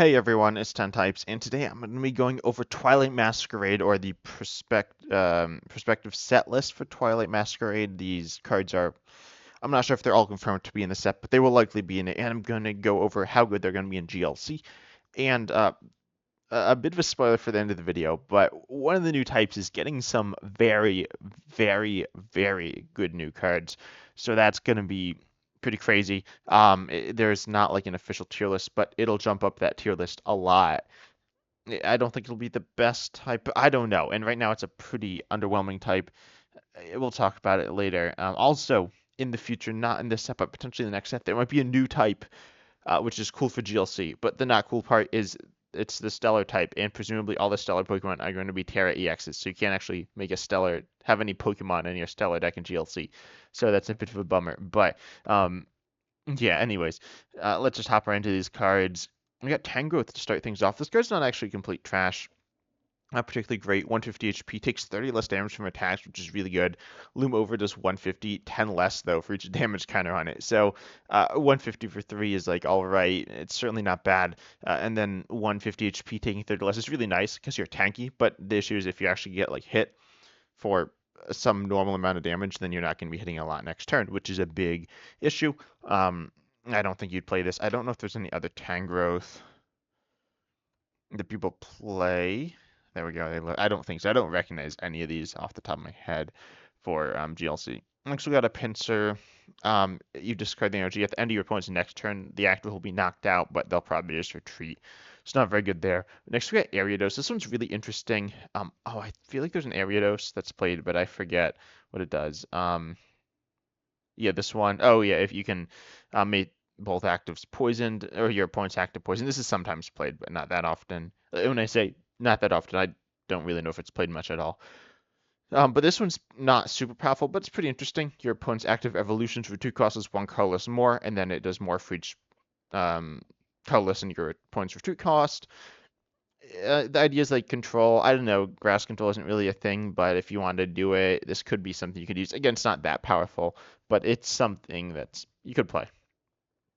Hey everyone, it's 10 Types, and today I'm going to be going over Twilight Masquerade, or the prospective set list for Twilight Masquerade. These cards are, I'm not sure if they're all confirmed to be in the set, but they will likely be in it, and I'm going to go over how good they're going to be in GLC, and a bit of a spoiler for the end of the video, but one of the new types is getting some very, very, very good new cards. So that's going to be pretty crazy. There's not like an official tier list, but it'll jump up that tier list a lot. I don't think it'll be the best type. I don't know. And right now it's a pretty underwhelming type. We'll talk about it later. Also, in the future, not in this set, but potentially in the next set, there might be a new type which is cool for GLC. But the not cool part is it's the stellar type, and presumably all the stellar Pokemon are going to be Terra EXs, so you can't actually make a stellar, have any Pokemon in your stellar deck in GLC. So that's a bit of a bummer. But yeah, anyways, let's just hop right into these cards. We got Tangrowth to start things off. This card's not actually complete trash. Not particularly great. 150 HP, takes 30 less damage from attacks, which is really good. Loom Over does 150, 10 less though for each damage counter on it. So 150 for 3 is like all right. It's certainly not bad. And then 150 HP taking 30 less is really nice because you're tanky. But the issue is if you actually get like hit for some normal amount of damage, then you're not going to be hitting a lot next turn, which is a big issue. I don't think you'd play this. I don't know if there's any other Tangrowth that people play. There we go. I don't think so. I don't recognize any of these off the top of my head for GLC. Next, we got a Pinsir. You discard the energy at the end of your opponent's next turn. The active will be knocked out, but they'll probably just retreat. It's not very good there. Next, we got Ariados. This one's really interesting. Oh, I feel like there's an Ariados that's played, but I forget what it does. Yeah, this one. Oh, yeah, if you can make both actives poisoned, or your opponent's active poisoned. This is sometimes played, but not that often. When I say not that often, I don't really know if it's played much at all. But this one's not super powerful, but it's pretty interesting. Your opponent's active evolutions for 2 costs 1 colorless more, and then it does more for each colorless in your opponent's retreat cost. The idea is like control. I don't know, grass control isn't really a thing, but if you wanted to do it, this could be something you could use. Again, it's not that powerful, but it's something that you could play.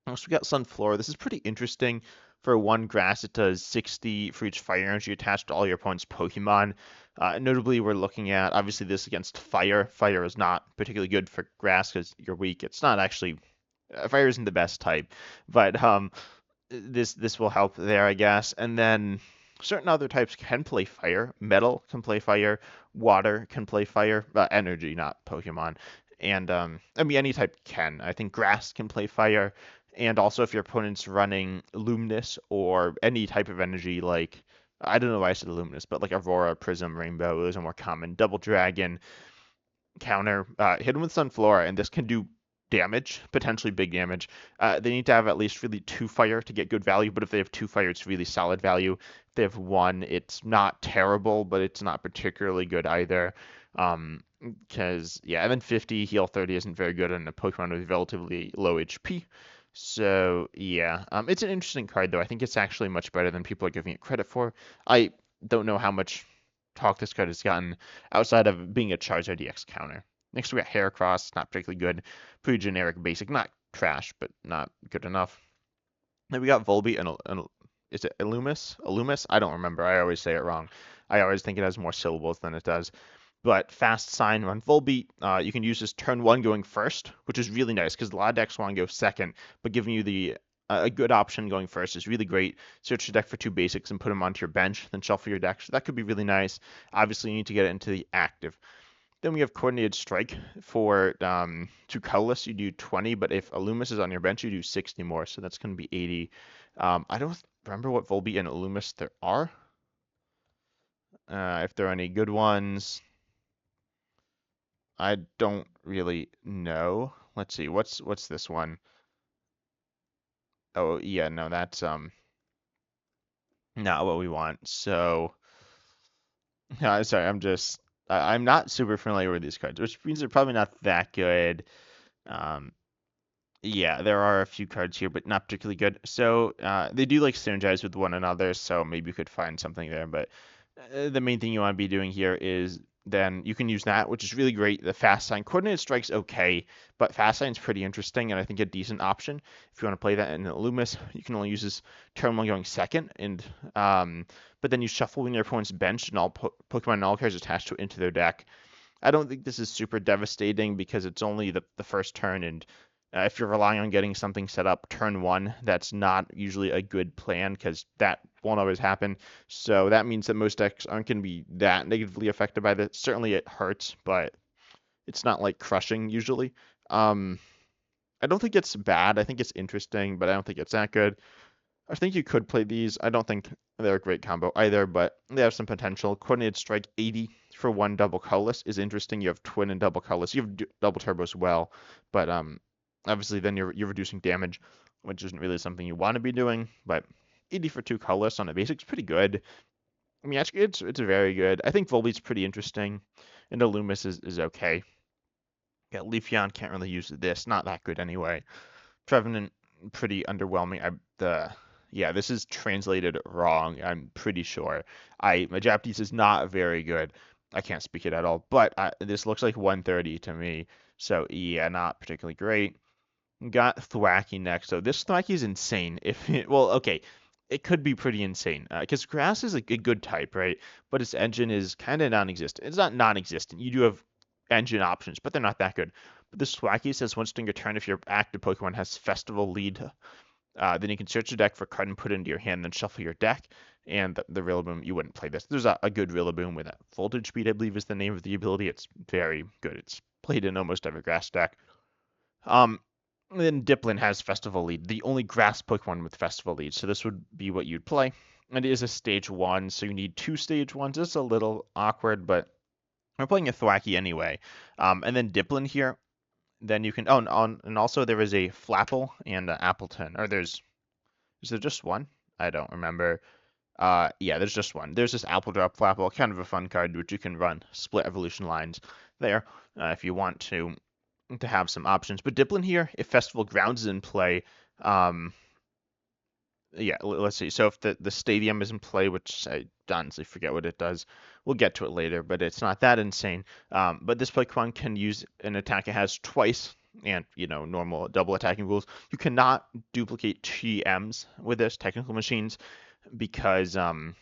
So we got Sunflora. This is pretty interesting. For 1 grass, it does 60 for each fire energy attached to all your opponent's Pokemon. Notably, we're looking at, obviously, this against fire. Fire is not particularly good for grass because you're weak. It's not actually, fire isn't the best type, but this will help there, I guess. And then certain other types can play fire. Metal can play fire. Water can play fire. Energy, not Pokemon. And I mean, any type can. I think grass can play fire. And also, if your opponent's running Luminous or any type of energy, like, I don't know why I said Luminous, but like Aurora, Prism, Rainbow, those are more common. Double Dragon, counter, hit them with Sunflora, and this can do damage, potentially big damage. They need to have at least really 2 fire to get good value, but if they have 2 fire, it's really solid value. If they have 1, it's not terrible, but it's not particularly good either. Because, yeah, and then 50, heal 30 isn't very good on a Pokemon with relatively low HP. So yeah, it's an interesting card though. I think it's actually much better than people are giving it credit for. I don't know how much talk this card has gotten outside of being a Charizard EX counter. Next we got Heracross, not particularly good, pretty generic, basic, not trash, but not good enough. Then we got Volbeat and is it Illumise? Illumise? I don't remember. I always say it wrong. I always think it has more syllables than it does. But fast sign on Volbeat, you can use this turn 1 going first, which is really nice because a lot of decks want to go second, but giving you the a good option going first is really great. Search your deck for 2 basics and put them onto your bench, then shuffle your deck. So that could be really nice. Obviously, you need to get it into the active. Then we have Coordinated Strike for 2 colorless. You do 20, but if Illumise is on your bench, you do 60 more. So that's going to be 80. I don't remember what Volbeat and Illumise there are. If there are any good ones. I don't really know. Let's see. What's this one? Oh, yeah, no, that's not what we want. So, sorry, I'm not super familiar with these cards, which means they're probably not that good. Um, yeah, there are a few cards here, but not particularly good. So, they do like synergize with one another, so maybe you could find something there, but the main thing you want to be doing here is then you can use that, which is really great. The fast sign coordinated strike's okay, but fast sign's pretty interesting, and I think a decent option if you want to play that in Illumise. You can only use this turn one going second, and but then you shuffle when your opponent's bench and all Pokemon and all cards attached to it into their deck. I don't think this is super devastating because it's only the first turn, and if you're relying on getting something set up turn one, that's not usually a good plan because that won't always happen. So that means that most decks aren't going to be that negatively affected by this. Certainly it hurts, but it's not like crushing usually. I don't think it's bad. I think it's interesting, but I don't think it's that good. I think you could play these. I don't think they're a great combo either, but they have some potential. Coordinated Strike 80 for one double colorless is interesting. You have twin and double colorless. You have double turbo as well, but obviously then you're reducing damage, which isn't really something you want to be doing. But 80 for two colorless on a basic is pretty good. I mean, it's very good. I think Volbeat's pretty interesting, and Illumise is okay. Yeah, Leafeon can't really use this. Not that good anyway. Trevenant, pretty underwhelming. Yeah, this is translated wrong. I'm pretty sure. My Japanese is not very good. I can't speak it at all, but this looks like 130 to me. So yeah, not particularly great. Got Thwackey next. So this Thwackey is insane. Well, okay, it could be pretty insane because Grass is a good type, right? But its engine is kind of non-existent. It's not non-existent. You do have engine options, but they're not that good. But this Thwackey says once during your turn, if your active Pokemon has Festival Lead, then you can search your deck for a card and put it into your hand, then shuffle your deck. And the Rillaboom, you wouldn't play this. There's a good Rillaboom with a Voltage Speed, I believe is the name of the ability. It's very good. It's played in almost every grass deck. Then Dipplin has Festival Lead, the only grass Pokemon with Festival Lead. So this would be what you'd play. And it is a stage 1, so you need 2 stage 1s. It's a little awkward, but we're playing a Thwackey anyway. And then Dipplin here, then you can, and also there is a Flapple and an Appleton. Is there just one? I don't remember. Yeah, there's just one. There's this Apple Drop Flapple, kind of a fun card, which you can run split evolution lines there if you want to have some options. But Dipplin here, if Festival Grounds is in play, yeah, let's see. So if the stadium is in play, which I honestly forget what it does, we'll get to it later, but it's not that insane. But this Pokemon can use an attack it has twice, and normal double attacking rules. You cannot duplicate TMs with this technical machines because of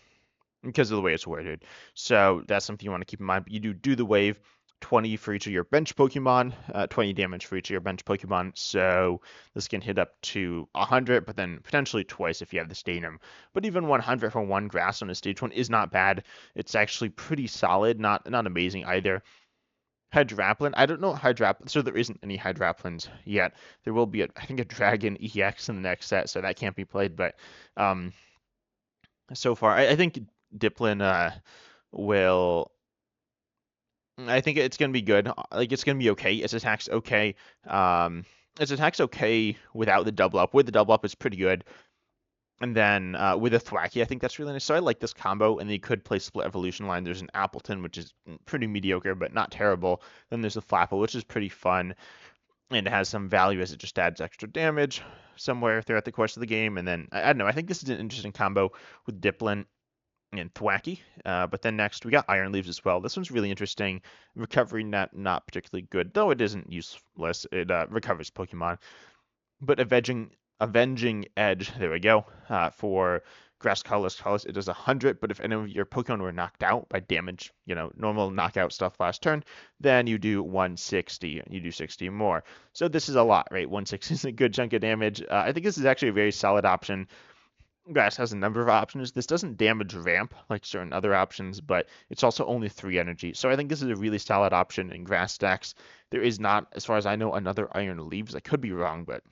the way it's worded. So that's something you want to keep in mind. But you do the wave. 20 for each of your bench Pokemon, 20 damage for each of your bench Pokemon. So this can hit up to 100, but then potentially twice if you have the Stadium. But even 100 for one grass on a stage 1 is not bad. It's actually pretty solid, not amazing either. Hydraplin, I don't know Hydraplin, so there isn't any Hydraplins yet. There will be, I think, a Dragon EX in the next set, so that can't be played. But so far, I think Dipplin will. I think it's gonna be good. Like it's gonna be okay. Its attack's okay. Its attack's okay without the double up. With the double up, it's pretty good. And then with a Thwackey, I think that's really nice. So I like this combo. And then you could play split evolution line. There's an Appleton, which is pretty mediocre, but not terrible. Then there's a Flapple, which is pretty fun. And it has some value as it just adds extra damage somewhere throughout the course of the game. And then I don't know. I think this is an interesting combo with Dipplin and Thwackey. But then next we got Iron Leaves as well. This one's really interesting. Recovery net not particularly good, though it isn't useless. It recovers Pokemon. But Avenging Edge, there we go. For Grass Colorless, it does 100, but if any of your Pokemon were knocked out by damage, normal knockout stuff last turn, then you do 160. You do 60 more. So this is a lot, right? 160 is a good chunk of damage. I think this is actually a very solid option. Grass has a number of options. This doesn't damage ramp like certain other options, but it's also only 3 energy. So I think this is a really solid option in grass stacks. There is not, as far as I know, another Iron Leaves. I could be wrong, but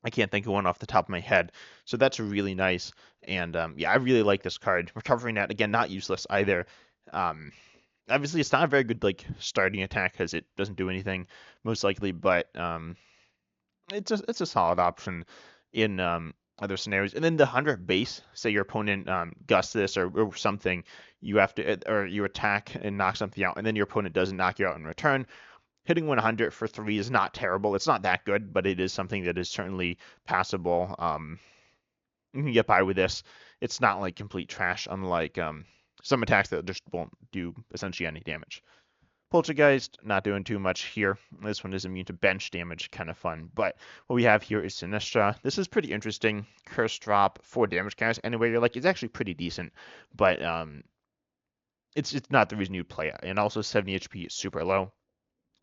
I can't think of one off the top of my head. So that's really nice. And yeah, I really like this card. Recovery Net, again, not useless either. Obviously, it's not a very good starting attack because it doesn't do anything, most likely, but it's a solid option in other scenarios. And then the 100 base, say your opponent gusts this or something, you have to, or you attack and knock something out, and then your opponent doesn't knock you out in return. Hitting 100 for 3 is not terrible. It's not that good, but it is something that is certainly passable. You can get by with this. It's not like complete trash, unlike some attacks that just won't do essentially any damage. Poltergeist, not doing too much here. This one is immune to bench damage, kind of fun. But what we have here is Sinistra. This is pretty interesting. Curse drop, 4 damage counters. Anyway, you're like, it's actually pretty decent, but it's not the reason you'd play it. And also 70 HP is super low.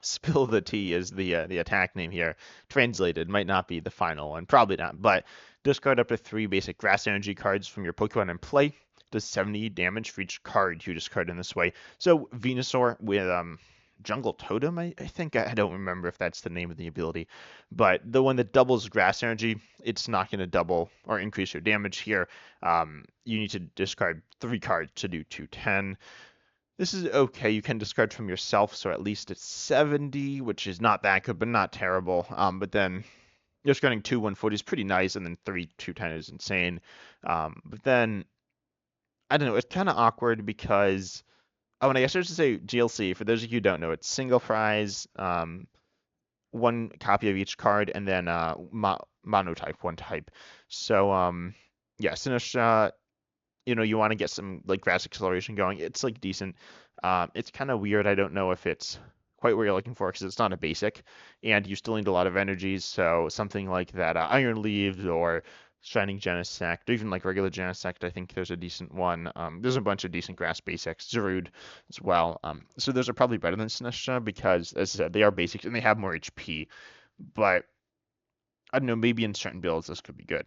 Spill the Tea is the attack name here. Translated might not be the final one, probably not. But discard up to 3 basic grass energy cards from your Pokemon in play. Does 70 damage for each card you discard in this way. So Venusaur with Jungle Totem, I think. I don't remember if that's the name of the ability. But the one that doubles grass energy, it's not going to double or increase your damage here. You need to discard 3 cards to do 210. This is okay. You can discard from yourself, so at least it's 70, which is not that good, but not terrible. But then discarding 2 140 is pretty nice, and then 3 210 is insane. But then, I don't know, it's kind of awkward because, oh, and I guess I should say GLC, for those of you who don't know, it's single prize, 1 copy of each card, and then monotype, 1 type. So, yeah, Sinistra, you want to get some like grass acceleration going. It's like decent. It's kind of weird. I don't know if it's quite what you're looking for because it's not a basic, and you still need a lot of energies. So something like that, Iron Leaves or Shining Genesect, or even like regular Genesect. I think there's a decent one. There's a bunch of decent grass basics. Zarude as well. So those are probably better than Sinistra because, as I said, they are basics and they have more HP. But I don't know. Maybe in certain builds this could be good.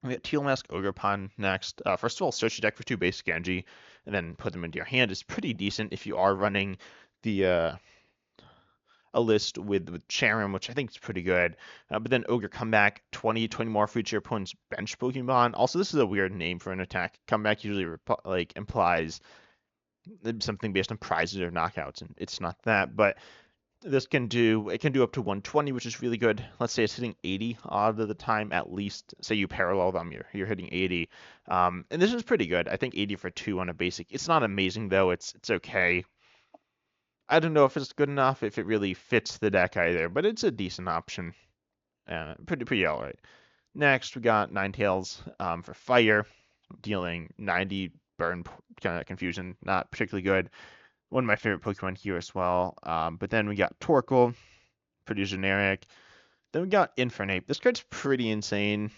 We got Teal Mask Ogerpon next. First of all, search your deck for 2 basic energy, and then put them into your hand. It's pretty decent if you are running the a list with Charim, which I think is pretty good. But then Ogre Comeback, 20 more for each of your opponent's bench Pokemon. Also, this is a weird name for an attack. Comeback usually like implies something based on prizes or knockouts, and it's not that. But this can do up to 120, which is really good. Let's say it's hitting 80 odd of the time at least. Say you parallel them, you're hitting 80, and this is pretty good. I think 80 for 2 on a basic. It's not amazing though. It's okay. I don't know if it's good enough, if it really fits the deck either, but it's a decent option. Pretty alright. Next, we got Ninetales for Fire, dealing 90 burn kind of confusion. Not particularly good. One of my favorite Pokemon here as well. But then we got Torkoal, pretty generic. Then we got Infernape. This card's pretty insane.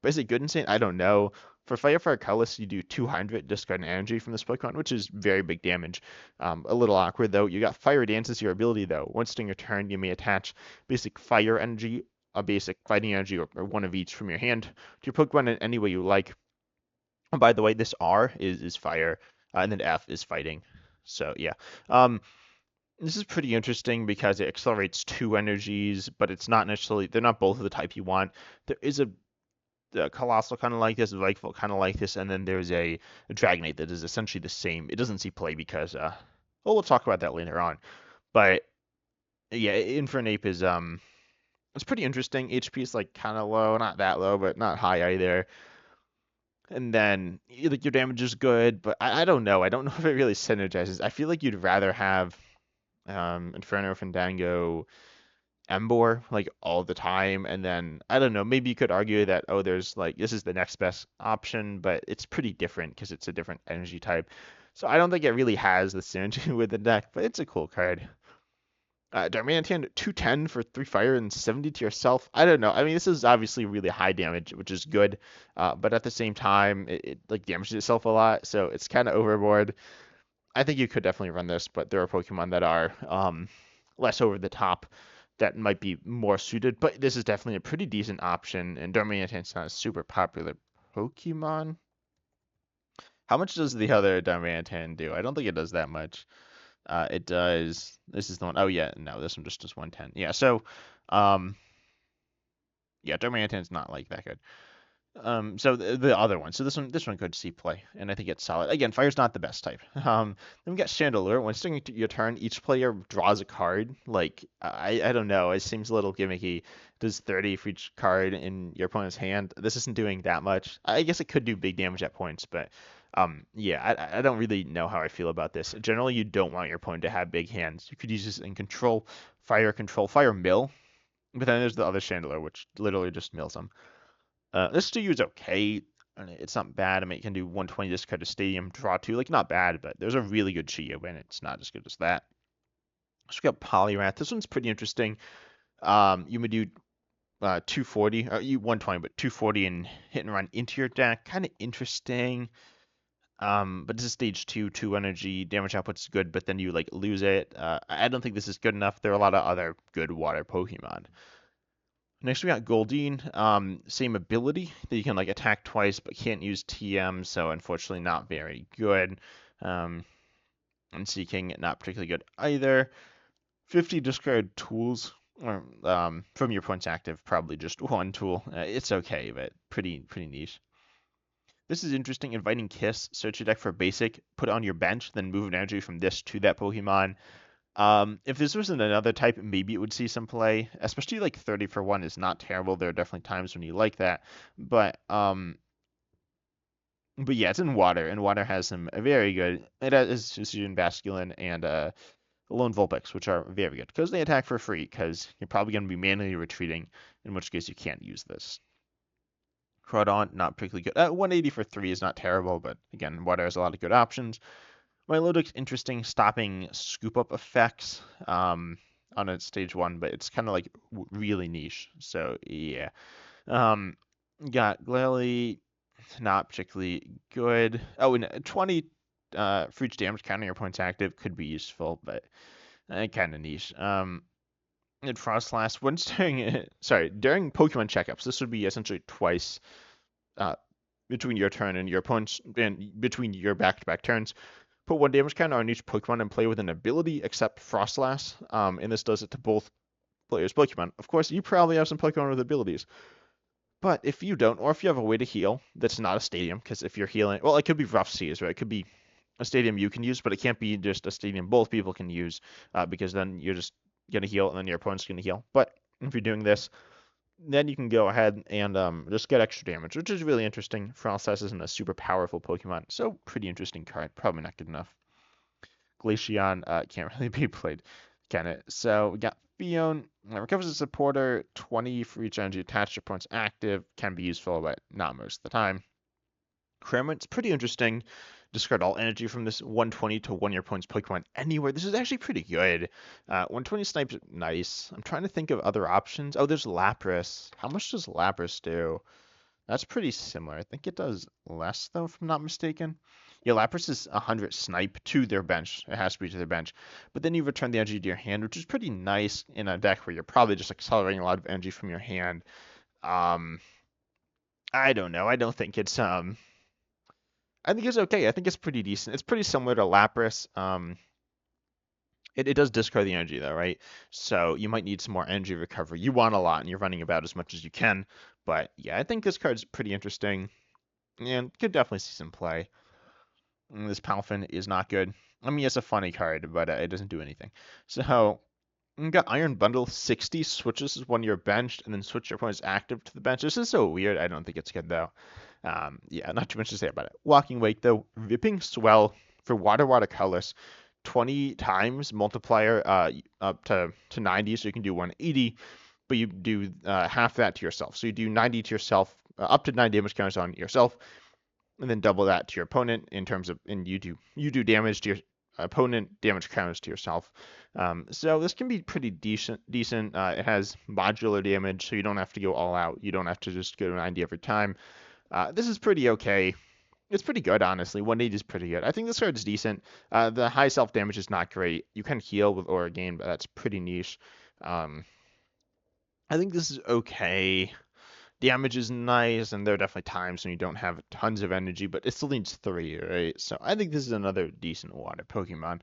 But is it good insane? I don't know. For Fire Colorless, you do 200 discard an energy from this Pokemon, which is very big damage. A little awkward though. You got Fire Dance as your ability though. Once during your turn, you may attach basic Fire energy, a basic Fighting energy, or 1 of each from your hand to your Pokemon in any way you like. And by the way, this R is Fire, and then F is Fighting. So yeah. This is pretty interesting because it accelerates 2 energies, but it's not necessarily, they're not both of the type you want. There is a Colossal kind of like this, a Vikavolt kind of like this, and then there's a Dragonite that is essentially the same. It doesn't see play because, well, we'll talk about that later on. But yeah, Infernape is, it's pretty interesting. HP is like kind of low, not that low, but not high either. And then like your damage is good, but I don't know. I don't know if it really synergizes. I feel like you'd rather have Inferno, Fandango, Embor like all the time, and then I don't know. Maybe you could argue that there's like this is the next best option, but it's pretty different because it's a different energy type. So I don't think it really has the synergy with the deck, but it's a cool card. Darmanitan 210 for 3 fire and 70 to yourself. I don't know. I mean, this is obviously really high damage, which is good, but at the same time, it like damages itself a lot, so it's kind of overboard. I think you could definitely run this, but there are Pokemon that are less over the top that might be more suited. But this is definitely a pretty decent option, and Darmanitan's not a super popular Pokemon. How much does the other Darmanitan do? I don't think it does that much. It does. This is the one. Oh yeah, no, this one just does 110. Yeah, so, yeah, Darmanitan's not like that good. So the other one. So this one could see play, and I think it's solid. Again, fire's not the best type. Then we got Chandelure. When starting your turn, each player draws a card. Like I don't know. It seems a little gimmicky. Does 30 for each card in your opponent's hand. This isn't doing that much. I guess it could do big damage at points, but yeah, I don't really know how I feel about this. Generally, you don't want your opponent to have big hands. You could use this in control, fire mill. But then there's the other Chandelure, which literally just mills them. This to you is okay. and it's not bad. I mean, it can do 120 discard to Stadium, draw 2. Like, not bad, but there's a really good Chia and it's not as good as that. So we got Poliwrath. This one's pretty interesting. You would do 240, or you 120, but 240 and hit and run into your deck. Kind of interesting. But this is stage 2, 2 energy. Damage output's good, but then you like lose it. I don't think this is good enough. There are a lot of other good water Pokemon. Next we got Goldeen. Same ability that you can like attack twice, but can't use TM, so unfortunately not very good. And Seeking, not particularly good either. 50 discard tools, or from your points active, probably just one tool. It's okay, but pretty niche. This is interesting. Inviting Kiss. Search your deck for basic, put it on your bench, then move an energy from this to that Pokemon. If this was in another type, maybe it would see some play. Especially like 30 for 1 is not terrible. There are definitely times when you like that. But yeah, it's in water, and water has some very good. It has Decision Basculin and Lone Vulpix, which are very good because they attack for free. Because you're probably going to be manually retreating, in which case you can't use this. Crawdaunt, not particularly good. 180 for 3 is not terrible, but again, water has a lot of good options. Milotic's interesting, stopping scoop up effects on a stage 1, but it's kind of like really niche. So yeah. Got Glalie, not particularly good. Oh, and 20 for each damage counter your points active could be useful, but kind of niche. And Frostlass, once during Pokemon checkups, this would be essentially twice between your turn and your opponent's, and between your back-to-back turns. Put 1 damage counter on each Pokemon and play with an ability except Frostlass, and this does it to both players' Pokemon. Of course, you probably have some Pokemon with abilities. But if you don't, or if you have a way to heal that's not a stadium, because if you're healing, well, it could be Rough Seas, right? It could be a stadium you can use, but it can't be just a stadium both people can use, because then you're just going to heal and then your opponent's going to heal. But if you're doing this, then you can go ahead and just get extra damage, which is really interesting. Frostlass isn't a super powerful Pokemon, so pretty interesting card. Probably not good enough. Glaceon can't really be played, can it? So we got Fion. Recovers a supporter, 20 for each energy attached to opponent's active. Can be useful, but not most of the time. Cramorant's pretty interesting. Discard all energy from this 120 to one of your opponent's Pokemon anywhere. This is actually pretty good. 120 snipes, nice. I'm trying to think of other options. Oh, there's Lapras. How much does Lapras do? That's pretty similar. I think it does less, though, if I'm not mistaken. Yeah, Lapras is 100 snipe to their bench. It has to be to their bench. But then you return the energy to your hand, which is pretty nice in a deck where you're probably just accelerating a lot of energy from your hand. I don't know. I don't think it's I think it's okay. I think it's pretty decent. It's pretty similar to Lapras. It does discard the energy though, right? So you might need some more energy recovery. You want a lot, and you're running about as much as you can. But yeah, I think this card's pretty interesting, and could definitely see some play. And this Palfin is not good. I mean, it's a funny card, but it doesn't do anything. So you got Iron Bundle 60 switches is when you're benched, and then switch your opponent's active to the bench. This is so weird. I don't think it's good though. Yeah, not too much to say about it. Walking Wake though, Ripping Swell for water colors. 20 times multiplier up to 90, so you can do 180, but you do half that to yourself. So you do 90 to yourself, up to 9 damage counters on yourself, and then double that to your opponent in terms of, and you do damage to your opponent, damage counters to yourself. So this can be pretty decent. It has modular damage, so you don't have to go all out. You don't have to just go to 90 every time. This is pretty okay. It's pretty good, honestly. 180 is pretty good. I think this card is decent. The high self damage is not great. You can heal with Aura Gain, but that's pretty niche. I think this is okay. Damage is nice, and there are definitely times when you don't have tons of energy, but it still needs 3, right? So I think this is another decent water Pokemon.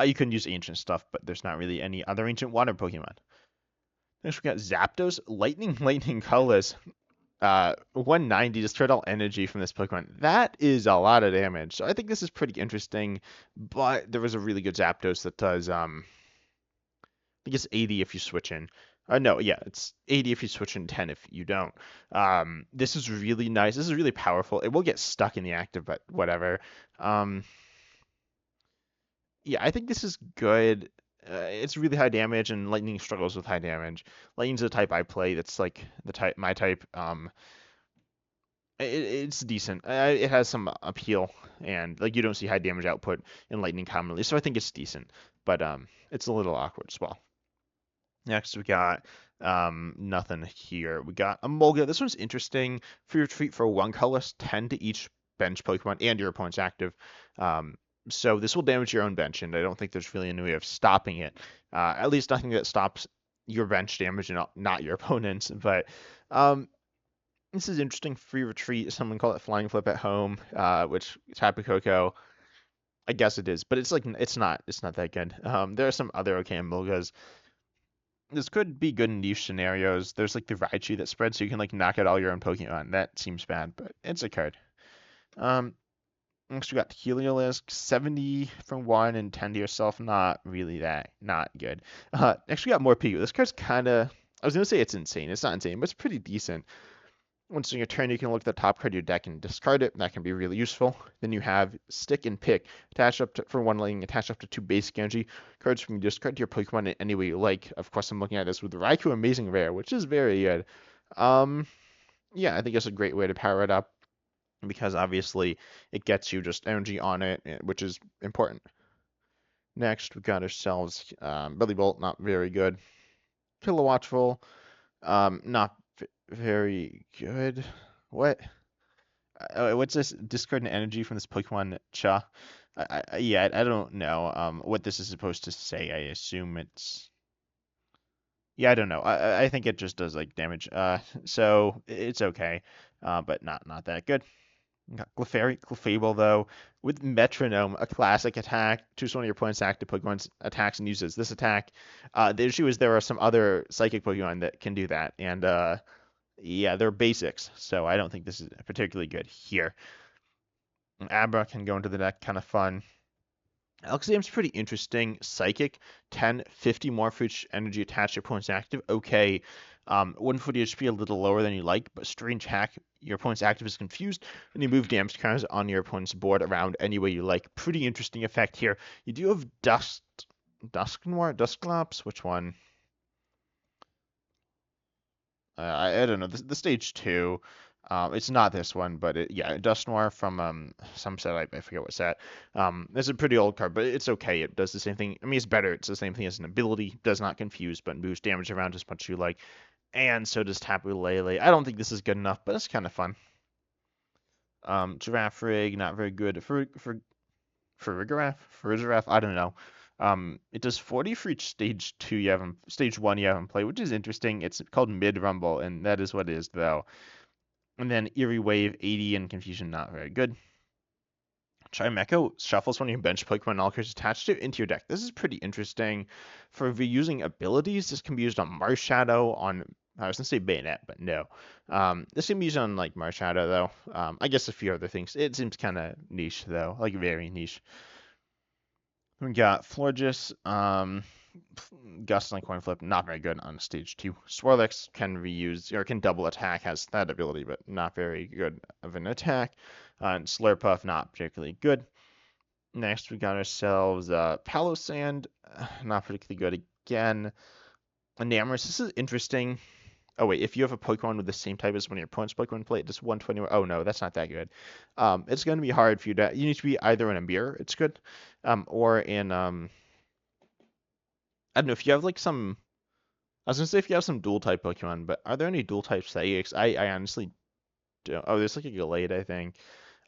You can use ancient stuff, but there's not really any other ancient water Pokemon. Next we got Zapdos. Lightning Colors. 190 destroyed all energy from this Pokemon. That is a lot of damage. So I think this is pretty interesting, but there was a really good Zapdos that does, I think it's 80 if you switch in. No, yeah, it's 80 if you switch in, 10 if you don't. This is really nice. This is really powerful. It will get stuck in the active, but whatever. Yeah, I think this is good. It's really high damage, and Lightning struggles with high damage. Lightning's the type I play. That's like my type. It's decent. It has some appeal, and like you don't see high damage output in lightning commonly, so I think it's decent. But it's a little awkward as well. Next, we got nothing here. We got a Mulga. This one's interesting. Free retreat for one colorless, 10 to each bench Pokemon and your opponent's active. Um, so this will damage your own bench, and I don't think there's really any way of stopping it. At least nothing that stops your bench damage and not your opponent's. But um, this is interesting. Free retreat. Someone called it flying flip at home, which Tapu Koko. I guess it is, but it's like it's not that good. There are some other okay Mulgas. This could be good in niche scenarios. There's like the Raichu that spreads, so you can like knock out all your own Pokemon. That seems bad, but it's a card. Um, Next we got Heliolisk, 70 from one and 10 to yourself. Not really not good. Next we got Morpeko. This card's kind of, I was gonna say it's insane. It's not insane, but it's pretty decent. Once in your turn, you can look at the top card of your deck and discard it. That can be really useful. Then you have Stick and Pick. Attach up to, for one lightning, attach up to 2 basic energy cards from your discard to your Pokemon in any way you like. Of course, I'm looking at this with Raikou Amazing Rare, which is very good. Um, yeah, I think it's a great way to power it up because obviously it gets you just energy on it, which is important. Next, we got ourselves Billy Bolt, not very good. Kilowatchful, not very good. What? What's this? Discard an energy from this Pokemon Cha. Yeah, I don't know what this is supposed to say. I assume it's. Yeah, I don't know. I think it just does like damage. So it's okay, but not that good. Got Clefairy, Clefable though, with Metronome, a classic attack. Choose one of your opponent's active Pokemon's attacks and uses this attack. The issue is there are some other Psychic Pokemon that can do that, and yeah, they're basics, so I don't think this is particularly good here. Abra can go into the deck, kind of fun. Alakazam's pretty interesting. Psychic, 10, 50 more for each energy attached to your opponent's active. Okay, 140 HP a little lower than you like, but strange hack. Your opponent's active is confused, and you move damage counters on your opponent's board around any way you like. Pretty interesting effect here. You do have Dusknoir, which one? I don't know. The stage 2. It's not this one, but yeah, Dust Noir from some set. I forget what set. It's a pretty old card, but it's okay. It does the same thing. I mean, it's better. It's the same thing as an ability. Does not confuse, but moves damage around as much as you like. And so does Tapu Lele. I don't think this is good enough, but it's kind of fun. Giraffe Rig, not very good. For Giraffe, I don't know. It does 40 for each stage 1 you haven't played, which is interesting. It's called Mid Rumble, and that is what it is though. And then Eerie Wave, 80, and Confusion, not very good. Chimecho shuffles one of your bench Pokemon and all cards attached to it into your deck. This is pretty interesting. For reusing abilities, this can be used on Marshadow, on, I was going to say Bayonet, but no. This can be used on like Marshadow, though. I guess a few other things. It seems kind of niche, though, like very niche. We got Florges, Gust and Coin Flip, not very good on stage 2. Swirlix can reuse, or can double attack, has that ability, but not very good of an attack. And Slurpuff, not particularly good. Next, we got ourselves Palossand, not particularly good again. Enamorous, this is interesting. Oh wait, if you have a Pokemon with the same type as one of your opponent's Pokemon, play it just 120. Oh no, that's not that good. It's going to be hard for you to. You need to be either in a mirror, it's good, or in I don't know if you have like some. I was gonna say if you have some dual type Pokemon, but are there any dual type psychics? I honestly don't. Oh, there's like a Gallade, I think.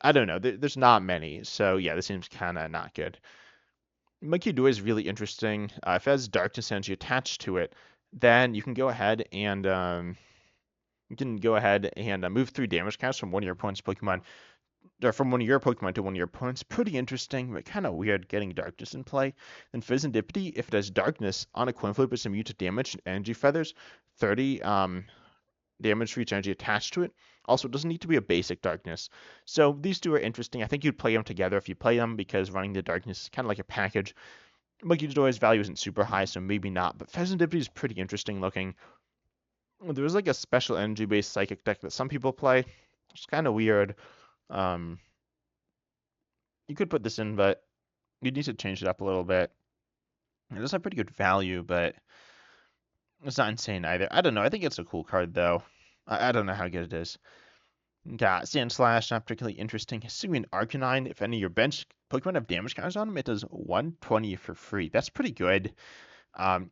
I don't know. There's not many, so yeah, this seems kind of not good. Monkey Doi is really interesting. If it has Darkness Energy attached to it, then you can go ahead and move 3 damage counters from one of your opponent's Pokemon, or from one of your Pokemon to one of your opponents. Pretty interesting, but kind of weird getting Darkness in play. Then Fizzendipity, if it has Darkness on a coin flip, it's immune to damage and energy feathers. 30 damage for each energy attached to it. Also, it doesn't need to be a basic Darkness. So these two are interesting. I think you'd play them together if you play them because running the Darkness is kind of like a package. Monkey Doi's value isn't super high, so maybe not. But Fizzendipity is pretty interesting looking. There was like a special energy-based Psychic deck that some people play. It's kind of weird. Um, you could put this in, but you'd need to change it up a little bit. It does have pretty good value, but it's not insane either. I don't know. I think it's a cool card, though. I don't know how good it is. Got Sand Slash, not particularly interesting. Hisuian Arcanine, if any of your bench Pokemon have damage counters on them, it does 120 for free. That's pretty good. Um,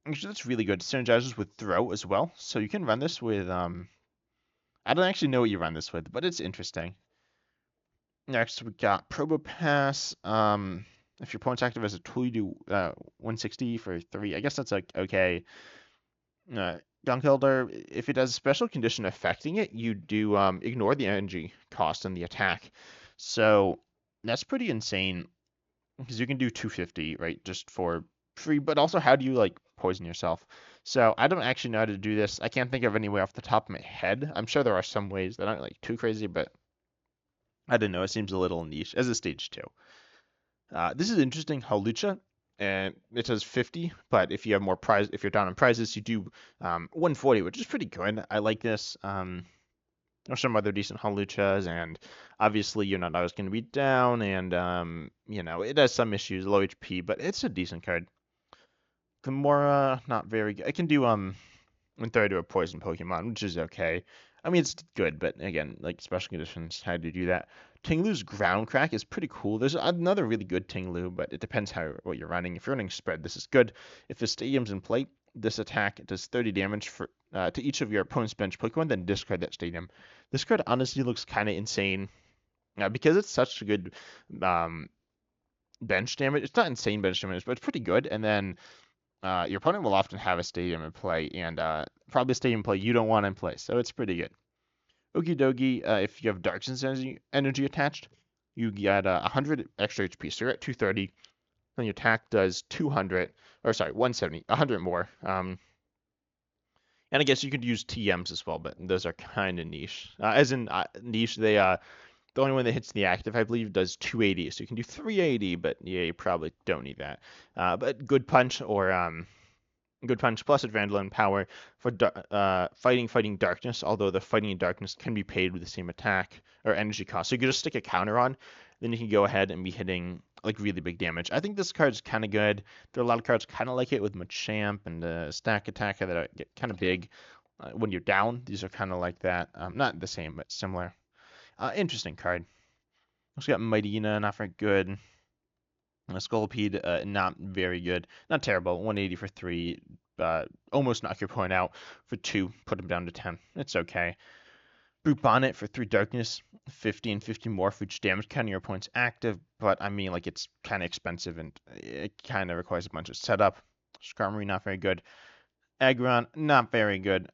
Actually, that's really good. It synergizes with Throw as well, so you can run this with I don't actually know what you run this with, but it's interesting. Next, we got Probopass. If your opponent's active as a tool, you do 160 for 3. I guess that's like okay. Gunk Elder, if it has a special condition affecting it, you do ignore the energy cost and the attack. So that's pretty insane because you can do 250, right, just for free. But also, how do you like poison yourself? So I don't actually know how to do this. I can't think of any way off the top of my head. I'm sure there are some ways that aren't like too crazy, but I don't know. It seems a little niche as a stage 2. This is interesting. Hawlucha, and it says 50, but if you have more prize, if you're down on prizes, you do 140, which is pretty good. I like this. There's some other decent Hawluchas, and obviously you're not always going to be down, and it has some issues, low HP, but it's a decent card. Gamora, not very good. I can do when throw to a poison Pokemon, which is okay. I mean, it's good, but again, like special conditions, how to do that. Tinglu's Ground Crack is pretty cool. There's another really good Tinglu, but it depends what you're running. If you're running Spread, this is good. If the stadium's in play, this attack does 30 damage to each of your opponent's bench Pokemon, then discard that stadium. This card honestly looks kind of insane because it's such a good um, bench damage. It's not insane bench damage, but it's pretty good. And then your opponent will often have a stadium in play, and probably a stadium play you don't want in play, so it's pretty good. Okidogi, if you have Dark Sense energy attached, you get 100 extra HP, so you're at 230. Then your attack does 200, or sorry, 170, 100 more. And I guess you could use TMs as well, but those are kind of niche. As in niche, the only one that hits the active, I believe, does 280, so you can do 380, but yeah, you probably don't need that. But Good Punch or Good Punch plus Adrenaline power for fighting darkness, although the fighting in darkness can be paid with the same attack or energy cost. So you could just stick a counter on, then you can go ahead and be hitting like really big damage. I think this card's kind of good. There are a lot of cards kind of like it with Machamp and Stack Attacker that get kind of big when you're down. These are kind of like that. Not the same, but similar. Interesting card. Also got Mightyena, not very good. Scolipede, not very good. Not terrible. 180 for 3. Almost knock your point out for 2. Put him down to 10. It's okay. Brute Bonnet for 3 darkness. 50 and 50 more for each damage counter your opponent's active. But I mean, like, it's kind of expensive and it kind of requires a bunch of setup. Skarmory, not very good. Aggron, not very good.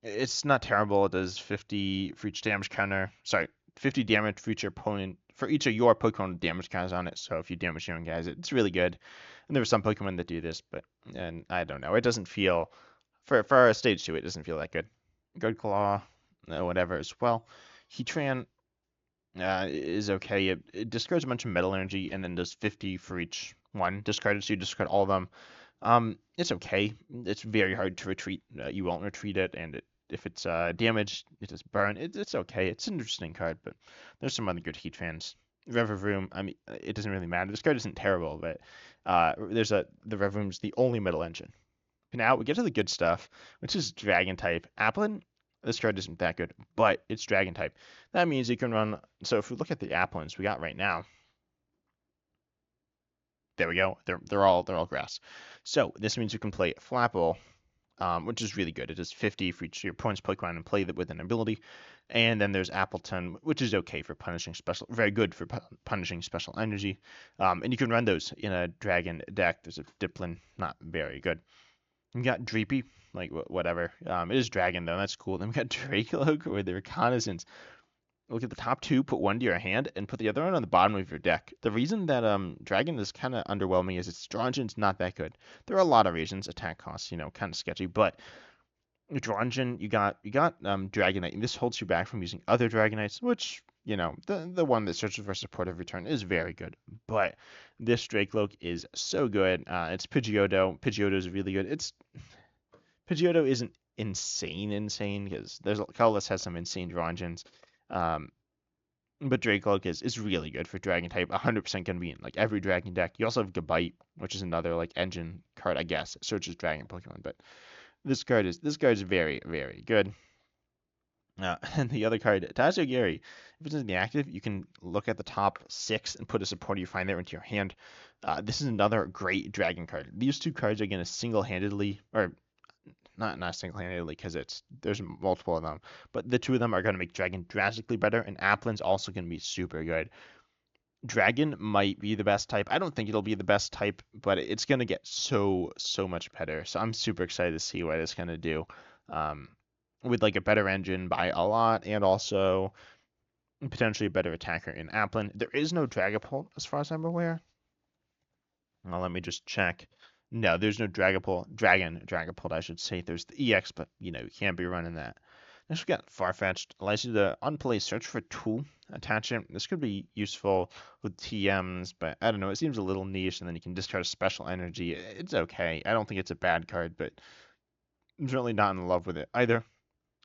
It's not terrible. It does 50 for each damage counter. Sorry, 50 damage for each opponent for each of your Pokemon with damage counters on it. So if you damage your own guys, it's really good. And there are some Pokemon that do this, but and I don't know. It doesn't feel for a stage 2. It doesn't feel that good. Good Claw, whatever as well. Heatran is okay. It discards a bunch of metal energy and then does 50 for each one discarded. So you discard all of them. It's okay. It's very hard to retreat. You won't retreat it, and if it's damaged, it just burn. It's okay. It's an interesting card, but there's some other good Heatrans. Revavroom, I mean, it doesn't really matter. This card isn't terrible, but the Revavroom's the only metal engine. Now we get to the good stuff, which is Dragon type. Applin, this card isn't that good, but it's Dragon type. That means you can run. So if we look at the Applins we got right now, there we go. They're all grass. So this means you can play Flapple, which is really good. It is 50 for each of your opponent's Pokemon and play that with an ability. And then there's Appleton, which is okay for punishing special, very good for punishing special energy. And you can run those in a Dragon deck. There's a Dipplin, not very good. We got Dreepy, like whatever. It is Dragon though, that's cool. Then we got Dracoloak with the Reconnaissance. Look at the top 2, put one to your hand, and put the other one on the bottom of your deck. The reason that Dragon is kind of underwhelming is its draw engine's not that good. There are a lot of reasons. Attack costs, kind of sketchy, but draw engine, you got Dragonite, and this holds you back from using other Dragonites, which the one that searches for supportive return is very good. But this Dracoloak is so good. It's Pidgeotto. Pidgeotto is really good. Pidgeotto isn't insane because Colorless has some insane draw engines. But Dracoloak is really good for Dragon type. 100% going to be in like every Dragon deck. You also have Gabite, which is another like engine card, I guess. It searches Dragon Pokemon, but this card is very very good. And the other card, Tazio Gary. If it's in the active, you can look at the top 6 and put a supporter you find there into your hand. This is another great dragon card. These two cards are going to single-handedly, or not single-handedly because there's multiple of them, but the two of them are going to make dragon drastically better, and Applin's also going to be super good. Dragon might be the best type. I don't think it'll be the best type, but it's going to get so much better. So I'm super excited to see what it's going to do. Um, with like a better engine by a lot, and also potentially a better attacker in Applin. There is no Dragapult as far as I'm aware. Well, let me just check. No, there's no Dragapult, I should say. There's the EX, but you can't be running that. Next we got Farfetch'd. Allows you to unplay search for tool attachment. This could be useful with TMs, but I don't know. It seems a little niche, and then you can discard a special energy. It's okay. I don't think it's a bad card, but I'm certainly not in love with it either.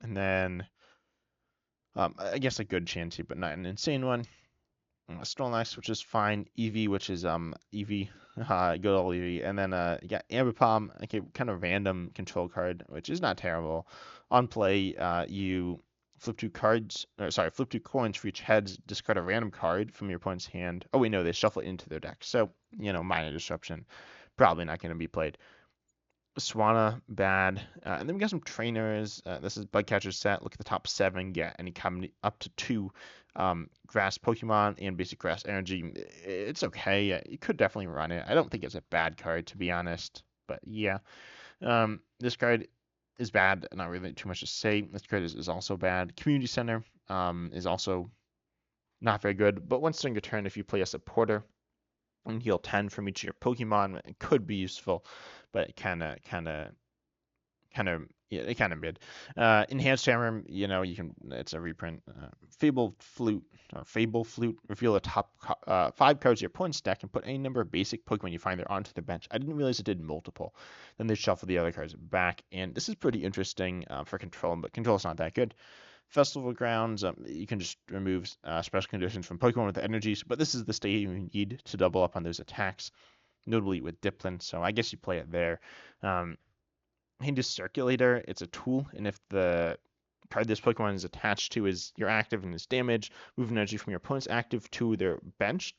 And then I guess a good Chansey, but not an insane one. Snorlax, which is fine. Eevee, which is Eevee, good old Eevee, and then you got Ambipom, like a kind of random control card, which is not terrible. On play, you flip 2 flip 2 coins for each heads, discard a random card from your opponent's hand. Oh wait, no, they shuffle it into their deck. So minor disruption, probably not going to be played. Swanna, bad. And then we got some trainers. This is Bugcatcher set. Look at the top 7. Get any combination up to 2 grass Pokemon and basic grass energy. It's okay. You could definitely run it. I don't think it's a bad card, to be honest. But yeah. This card is bad. Not really too much to say. This card is also bad. Community Center is also not very good. But once during your turn, if you play a supporter, and heal 10 from each of your Pokemon. It could be useful, but kind of, yeah, it kind of mid. Enhanced Hammer, you can. It's a reprint. Fable Flute, reveal the top 5 cards of your opponent's deck and put any number of basic Pokemon you find there onto the bench. I didn't realize it did multiple. Then they shuffle the other cards back, and this is pretty interesting for control, but control's not that good. Festival Grounds, you can just remove special conditions from Pokemon with energies, but this is the state you need to double up on those attacks, notably with Dipplin, so I guess you play it there. Hindus Circulator, it's a tool, and if the card this Pokemon is attached to is your active and is damaged, move energy from your opponent's active to their bench.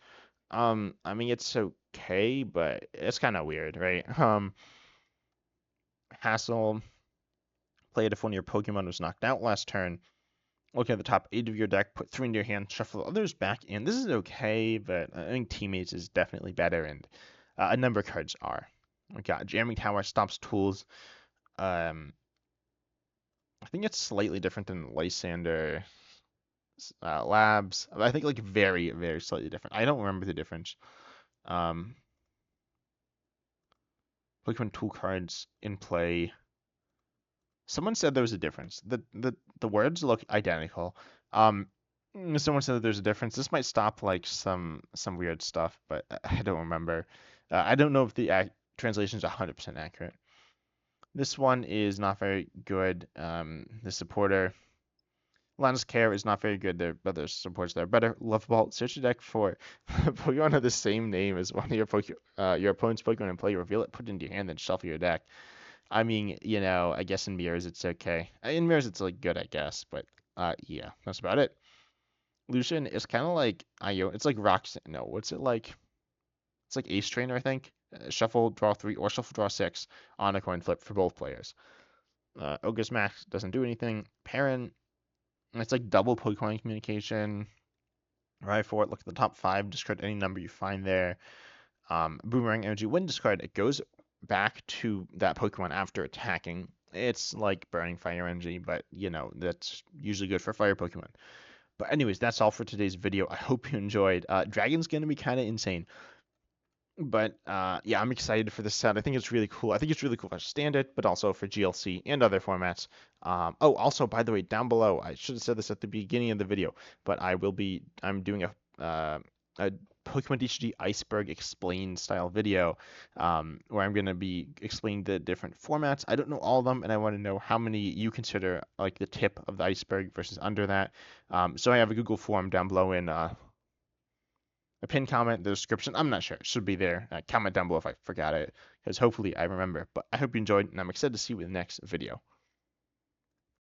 I mean, it's okay, but it's kind of weird, right? Hassle, play it if one of your Pokemon was knocked out last turn. Look at the top 8 of your deck, put 3 into your hand, shuffle others back in. This is okay, but I think Teammates is definitely better, and a number of cards are. We got Jamming Tower, stops tools. I think it's slightly different than Lysander Labs. I think like very, very slightly different. I don't remember the difference. Pokemon tool cards in play. Someone said there was a difference. The words look identical. Someone said that there's a difference. This might stop like some weird stuff, but I don't remember. I don't know if the translation is 100% accurate. This one is not very good. The supporter, Lana's Care is not very good. There, but there's supports that are better. Love Ball, search your deck for Pokemon of the same name as one of your opponent's Pokemon and play. Reveal it, put it into your hand, then shuffle your deck. I mean, I guess in mirrors it's okay. In mirrors it's like good, I guess, but yeah, that's about it. Lucian is kind of like Io. It's like Roxanne. No, what's it like? It's like Ace Trainer, I think. Shuffle, draw 3, or shuffle, draw 6 on a coin flip for both players. Ogre's Max doesn't do anything. Parent, it's like double Pokemon communication. Right for it. Look at the top 5. Discard any number you find there. Boomerang Energy. When discarded, it goes back to that Pokemon after attacking. It's like Burning Fire Energy, but that's usually good for fire Pokemon. But anyways, that's all for today's video. I hope you enjoyed. Dragon's gonna be kind of insane, but yeah, I'm excited for this set. I think it's really cool. I think it's really cool for Standard, but also for GLC and other formats. Oh, also, by the way, down below, I should have said this at the beginning of the video, but I'm doing a Pokemon TCG Iceberg Explain style video where I'm going to be explaining the different formats. I don't know all of them, and I want to know how many you consider like the tip of the iceberg versus under that. So I have a Google form down below in a pinned comment, the description. I'm not sure. It should be there. Comment down below if I forgot it, because hopefully I remember. But I hope you enjoyed, and I'm excited to see you in the next video.